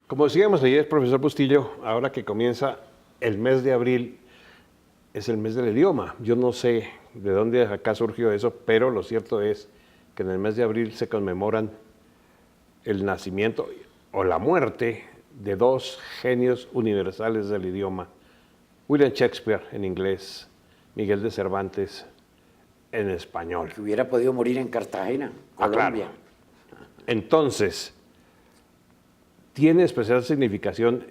Como decíamos ayer, profesor Bustillo, ahora que comienza el mes de abril, es el mes del idioma. Yo no sé de dónde acá surgió eso, pero lo cierto es que en el mes de abril se conmemoran el nacimiento o la muerte de dos genios universales del idioma. William Shakespeare en inglés, Miguel de Cervantes en español. Que hubiera podido morir en Cartagena, Colombia. Claro. Entonces, tiene especial significación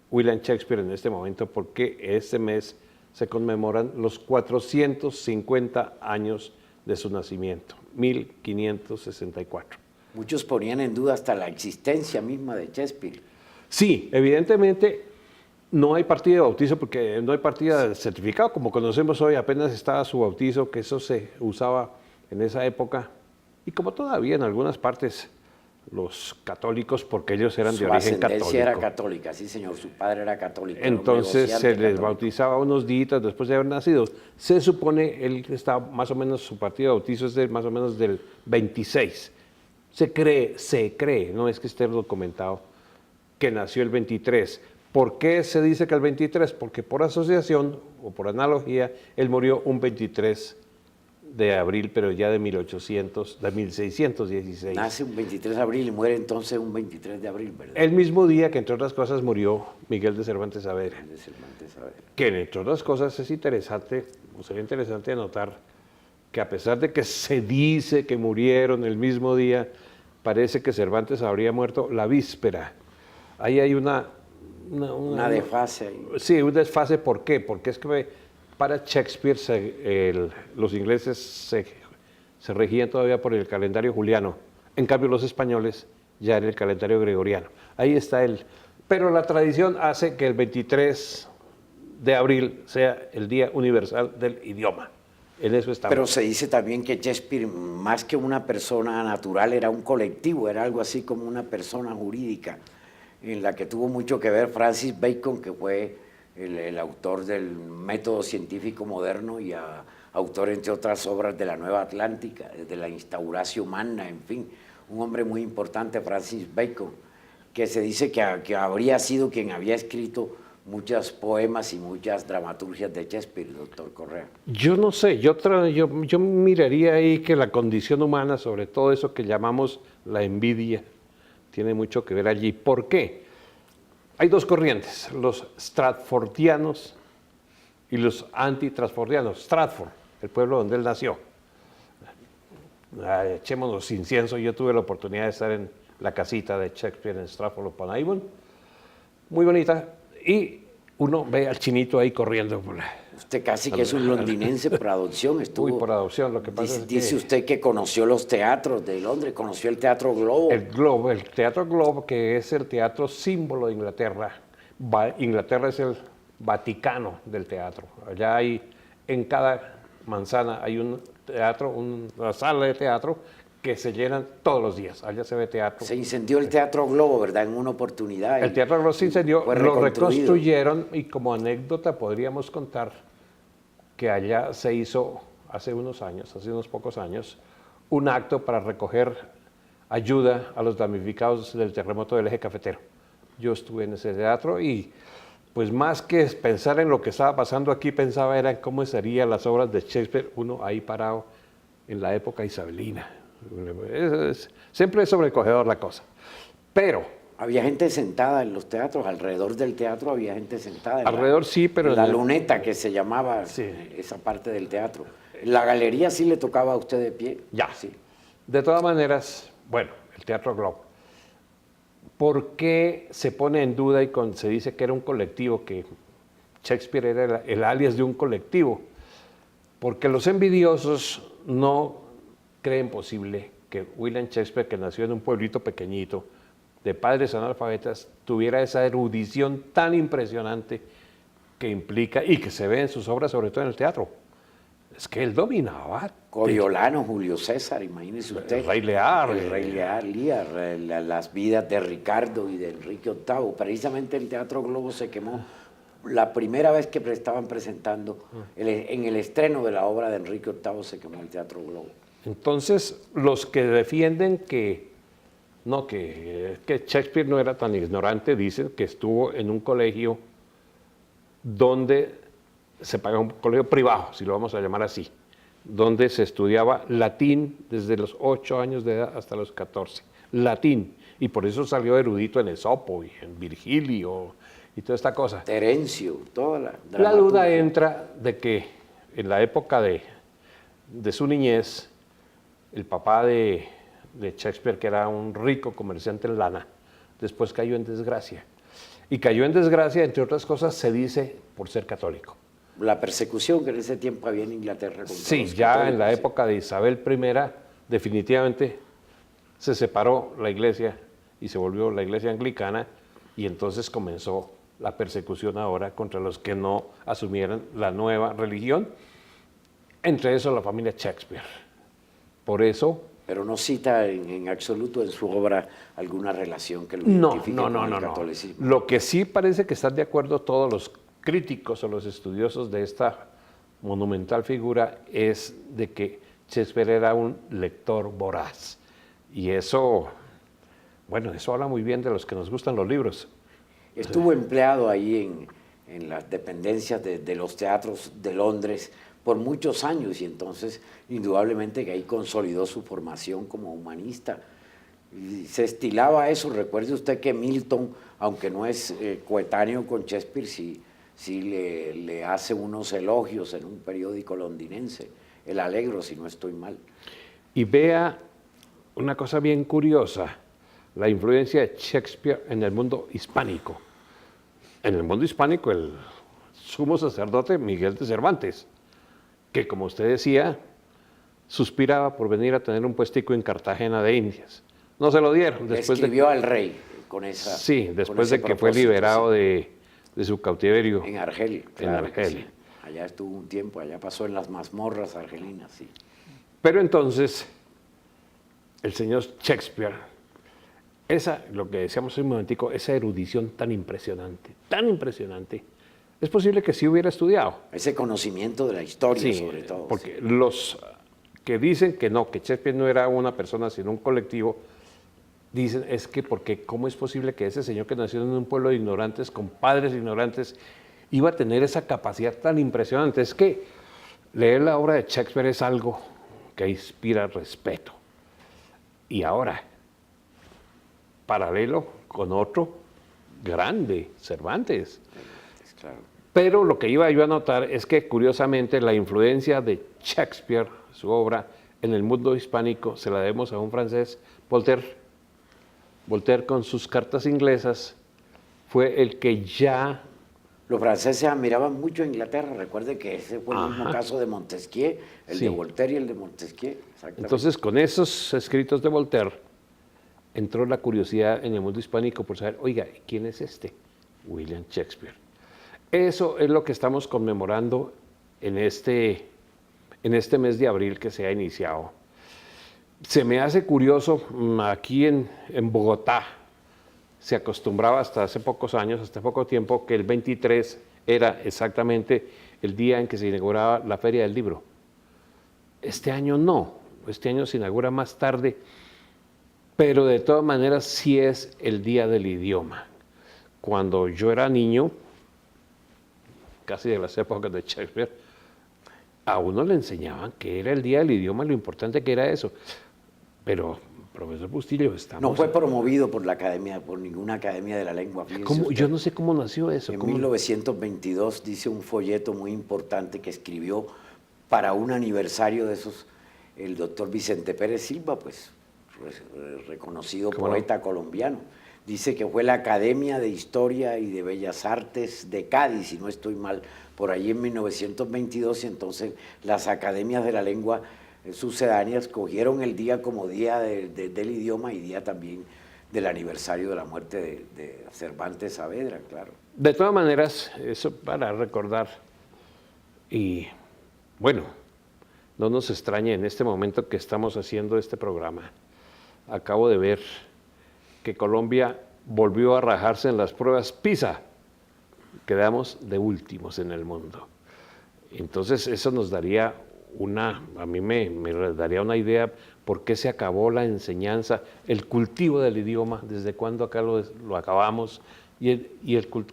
William Shakespeare en este momento porque este mes se conmemoran los 450 años de su nacimiento, 1564. Muchos ponían en duda hasta la existencia misma de Shakespeare. Sí, evidentemente no hay partida de bautizo porque no hay partida de certificado, como conocemos hoy, apenas estaba su bautizo, que eso se usaba en esa época, y como todavía en algunas partes los católicos, porque ellos eran de origen católico. Su ascendencia era católica, sí señor, su padre era católico. Entonces se les bautizaba unos días después de haber nacido. Se supone, él está más o menos, su partida de bautizo es más o menos del 26. Se cree, no es que esté documentado, que nació el 23. ¿Por qué se dice que el 23? Porque por asociación o por analogía, él murió un 23 de abril, pero ya de 1616. Nace un 23 de abril y muere entonces un 23 de abril, ¿verdad? El mismo día que, entre otras cosas, murió Miguel de Cervantes Saavedra. Que, entre otras cosas, es interesante, o sería interesante anotar que a pesar de que se dice que murieron el mismo día, parece que Cervantes habría muerto la víspera. Ahí hay una desfase ahí. Sí, un desfase. ¿Por qué? Porque es que para Shakespeare los ingleses se regían todavía por el calendario juliano. En cambio, los españoles ya en el calendario gregoriano. Ahí está pero la tradición hace que el 23 de abril sea el Día Universal del Idioma. En eso estamos. Pero se dice también que Shakespeare, más que una persona natural, era un colectivo, era algo así como una persona jurídica, en la que tuvo mucho que ver Francis Bacon, que fue el autor del método científico moderno y autor, entre otras obras, de la Nueva Atlántica, de la Instauratio Magna, en fin, un hombre muy importante, Francis Bacon, que se dice que habría sido quien había escrito muchos poemas y muchas dramaturgias de Shakespeare, doctor Correa. Yo no sé, yo miraría ahí que la condición humana, sobre todo eso que llamamos la envidia, tiene mucho que ver allí. ¿Por qué? Hay dos corrientes, los stratfordianos y los anti-stratfordianos. Stratford, el pueblo donde él nació. Echémonos incienso. Yo tuve la oportunidad de estar en la casita de Shakespeare en Stratford-upon-Avon. Muy bonita. Y uno ve al chinito ahí corriendo por la... Usted casi que es un londinense por adopción. Uy, por adopción, lo que pasa es que... Dice usted que conoció los teatros de Londres, conoció el Teatro Globo. El Teatro Globo, que es el teatro símbolo de Inglaterra. Inglaterra es el Vaticano del teatro. Allá hay, en cada manzana hay un teatro, una sala de teatro que se llenan todos los días. Allá se ve teatro. Se incendió el Teatro Globo, ¿verdad? En una oportunidad. El Teatro Globo se incendió, lo reconstruyeron y como anécdota podríamos contar que allá se hizo hace unos pocos años, un acto para recoger ayuda a los damnificados del terremoto del Eje Cafetero. Yo estuve en ese teatro y pues más que pensar en lo que estaba pasando aquí, pensaba era en cómo serían las obras de Shakespeare, uno ahí parado en la época isabelina. Siempre es sobrecogedor la cosa. Pero... Había gente sentada en los teatros, alrededor del teatro había gente sentada. Alrededor sí, pero... En la luneta que se llamaba, sí, esa parte del teatro. La galería sí le tocaba a usted de pie. Ya, sí. De todas maneras, bueno, el Teatro Globo. ¿Por qué se pone en duda y se dice que era un colectivo, que Shakespeare era el alias de un colectivo? Porque los envidiosos no creen posible que William Shakespeare, que nació en un pueblito pequeñito, de padres analfabetas, tuviera esa erudición tan impresionante que implica, y que se ve en sus obras, sobre todo en el teatro. Es que él dominaba. Coriolano, Julio César, imagínese usted. El Rey Lear. El Rey Lear, las vidas de Ricardo y de Enrique VIII. Precisamente el Teatro Globo se quemó la primera vez que estaban presentando, en el estreno de la obra de Enrique VIII se quemó el Teatro Globo. Entonces, los que defienden que No, que Shakespeare no era tan ignorante, dicen que estuvo en un colegio donde se pagaba, un colegio privado, si lo vamos a llamar así, donde se estudiaba latín desde los 8 años de edad hasta los 14. Latín. Y por eso salió erudito en Esopo y en Virgilio y toda esta cosa. Terencio, toda la La duda entra de que en la época de su niñez, el papá de Shakespeare, que era un rico comerciante en lana, después cayó en desgracia. Y cayó en desgracia, entre otras cosas, se dice, por ser católico. La persecución que en ese tiempo había en Inglaterra contra Sí, los ya católicos, en la época de Isabel I, definitivamente se separó la iglesia y se volvió la iglesia anglicana, y entonces comenzó la persecución ahora contra los que no asumieran la nueva religión, entre eso la familia Shakespeare. Por eso... Pero no cita en absoluto en su obra alguna relación que lo identifique con el catolicismo. Lo que sí parece que están de acuerdo todos los críticos o los estudiosos de esta monumental figura es de que Shakespeare era un lector voraz. Y eso, bueno, eso habla muy bien de los que nos gustan los libros. Estuvo empleado ahí en las dependencias de los teatros de Londres por muchos años, y entonces indudablemente que ahí consolidó su formación como humanista. Y se estilaba eso. Recuerde usted que Milton, aunque no es coetáneo con Shakespeare, sí le hace unos elogios en un periódico londinense, El Alegro, si no estoy mal. Y vea una cosa bien curiosa, la influencia de Shakespeare en el mundo hispánico. En el mundo hispánico, el sumo sacerdote Miguel de Cervantes, que como usted decía, suspiraba por venir a tener un puestico en Cartagena de Indias. No se lo dieron. Escribió al rey con esa... Sí, después de que fue liberado de su cautiverio. En Argel, claro. En Argel. Sí. Allá estuvo un tiempo, allá pasó en las mazmorras argelinas, sí. Pero entonces, el señor Shakespeare, lo que decíamos hace un momentico, esa erudición tan impresionante, es posible que sí hubiera estudiado. Ese conocimiento de la historia, sí, sobre todo. Porque sí, los que dicen que no, que Shakespeare no era una persona, sino un colectivo, dicen es que porque cómo es posible que ese señor que nació en un pueblo de ignorantes, con padres ignorantes, iba a tener esa capacidad tan impresionante. Es que leer la obra de Shakespeare es algo que inspira respeto. Y ahora, paralelo con otro grande, Cervantes. Claro. Pero lo que iba yo a notar es que, curiosamente, la influencia de Shakespeare, su obra, en el mundo hispánico, se la debemos a un francés, Voltaire. Voltaire, con sus cartas inglesas, fue el que ya... Los franceses admiraban mucho a Inglaterra. Recuerde que ese fue el mismo caso de Montesquieu, el de Voltaire y el de Montesquieu. Entonces, con esos escritos de Voltaire, entró la curiosidad en el mundo hispánico por saber, oiga, ¿quién es este? William Shakespeare. Eso es lo que estamos conmemorando en este mes de abril que se ha iniciado. Se me hace curioso, aquí en Bogotá se acostumbraba hasta hace pocos años, hasta poco tiempo, que el 23 era exactamente el día en que se inauguraba la Feria del Libro. Este año no, este año se inaugura más tarde, pero de todas maneras sí es el Día del Idioma. Cuando yo era niño, casi de las épocas de Shakespeare, a uno le enseñaban que era el Día del Idioma, lo importante que era eso. Pero, profesor Bustillo, no fue promovido por la academia, por ninguna academia de la lengua. Yo no sé cómo nació eso. En 1922 dice un folleto muy importante que escribió para un aniversario de esos, el doctor Vicente Pérez Silva, pues reconocido poeta colombiano. Dice que fue la Academia de Historia y de Bellas Artes de Cádiz, si no estoy mal, por allí en 1922, y entonces las academias de la lengua sucedáneas cogieron el día como día del idioma y día también del aniversario de la muerte de Cervantes Saavedra, claro. De todas maneras, eso para recordar, y bueno, no nos extrañe en este momento que estamos haciendo este programa. Acabo de ver que Colombia volvió a rajarse en las pruebas PISA. Quedamos de últimos en el mundo. Entonces eso nos daría a mí me daría una idea por qué se acabó la enseñanza, el cultivo del idioma, desde cuándo acá lo acabamos,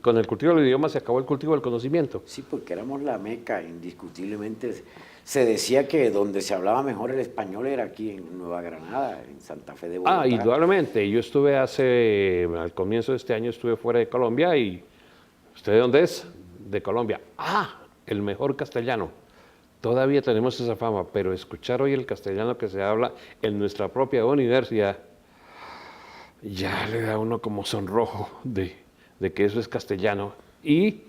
con el cultivo del idioma se acabó el cultivo del conocimiento. Sí, porque éramos la meca, indiscutiblemente. Se decía que donde se hablaba mejor el español era aquí en Nueva Granada, en Santa Fe de Bogotá. Indudablemente. Yo estuve al comienzo de este año estuve fuera de Colombia y ¿usted de dónde es? De Colombia. El mejor castellano. Todavía tenemos esa fama, pero escuchar hoy el castellano que se habla en nuestra propia universidad ya le da a uno como sonrojo de que eso es castellano. Y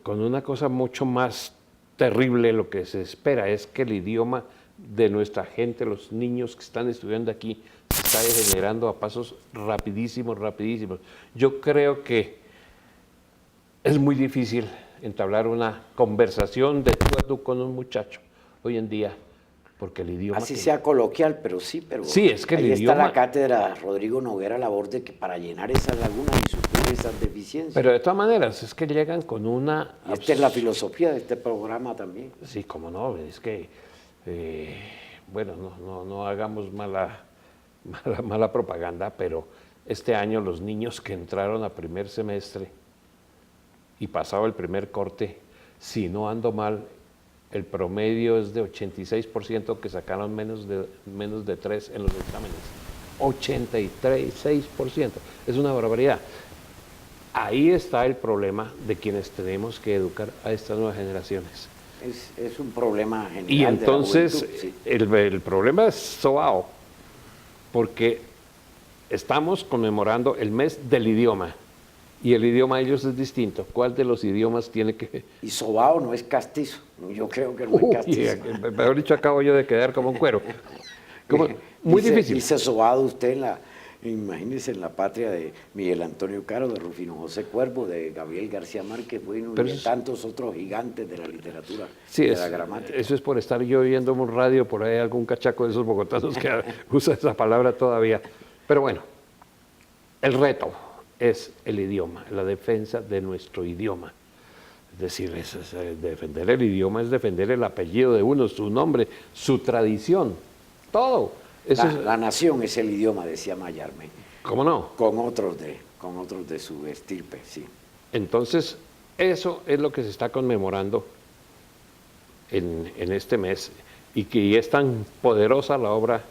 con una cosa mucho más terrible, lo que se espera es que el idioma de nuestra gente, los niños que están estudiando aquí, se está degenerando a pasos rapidísimos, rapidísimos. Yo creo que es muy difícil entablar una conversación de tú a tú con un muchacho hoy en día, porque el idioma... Así sea coloquial, pero sí, es que ahí el idioma... está la cátedra Rodrigo Noguera a labor de que para llenar esas lagunas y suplir esas deficiencias. Pero de todas maneras, es que llegan con una... Y esta es la filosofía de este programa también. Sí, cómo no, es que, bueno, no hagamos mala propaganda, pero este año los niños que entraron a primer semestre y pasado el primer corte, si no ando mal, el promedio es de 86% que sacaron menos de 3 en los exámenes. 86%. Es una barbaridad. Ahí está el problema de quienes tenemos que educar a estas nuevas generaciones. Es un problema general. Y entonces de la juventud, sí. el problema es sobao, porque estamos conmemorando el mes del idioma. Y el idioma de ellos es distinto. ¿Cuál de los idiomas tiene que...? Y sobao no es castizo. Yo creo que no es castizo. Mejor dicho, acabo yo de quedar como un cuero. Muy difícil. Dice sobado usted imagínese en la patria de Miguel Antonio Caro, de Rufino José Cuervo, de Gabriel García Márquez, bueno, y de tantos otros gigantes de la literatura, de la gramática. Eso es por estar yo oyendo un radio, por ahí algún cachaco de esos bogotanos que usa esa palabra todavía. Pero bueno, el reto es el idioma, la defensa de nuestro idioma. Es decir, defender el idioma es defender el apellido de uno, su nombre, su tradición, todo. La nación es el idioma, decía Mallarmé. ¿Cómo no? Con otros de su estirpe, sí. Entonces, eso es lo que se está conmemorando en este mes y que es tan poderosa la obra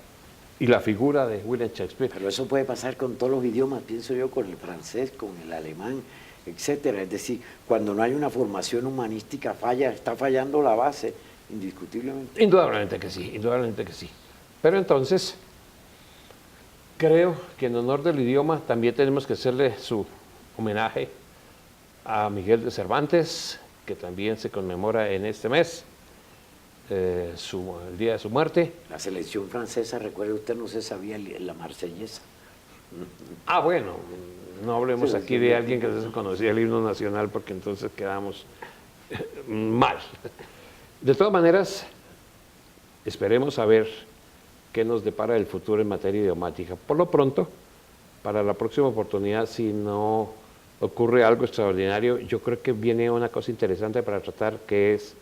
y la figura de William Shakespeare. Pero eso puede pasar con todos los idiomas, pienso yo, con el francés, con el alemán, etcétera. Es decir, cuando no hay una formación humanística, está fallando la base, indiscutiblemente. Indudablemente que sí, indudablemente que sí. Pero entonces, creo que en honor del idioma también tenemos que hacerle su homenaje a Miguel de Cervantes, que también se conmemora en este mes, el día de su muerte. La selección francesa, recuerde usted, no se sabía la marsellesa. Bueno, no hablemos aquí de alguien que no se conocía el himno nacional, porque entonces quedamos mal. De todas maneras, esperemos a ver qué nos depara el futuro en materia idiomática. Por lo pronto, para la próxima oportunidad, si no ocurre algo extraordinario, yo creo que viene una cosa interesante para tratar, que es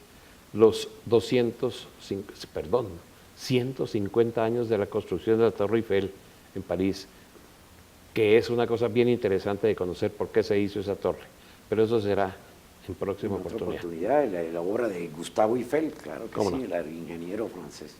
los 150 años de la construcción de la Torre Eiffel en París, que es una cosa bien interesante de conocer por qué se hizo esa torre. Pero eso será en próxima oportunidad. La obra de Gustave Eiffel, claro que sí, no? el ingeniero francés.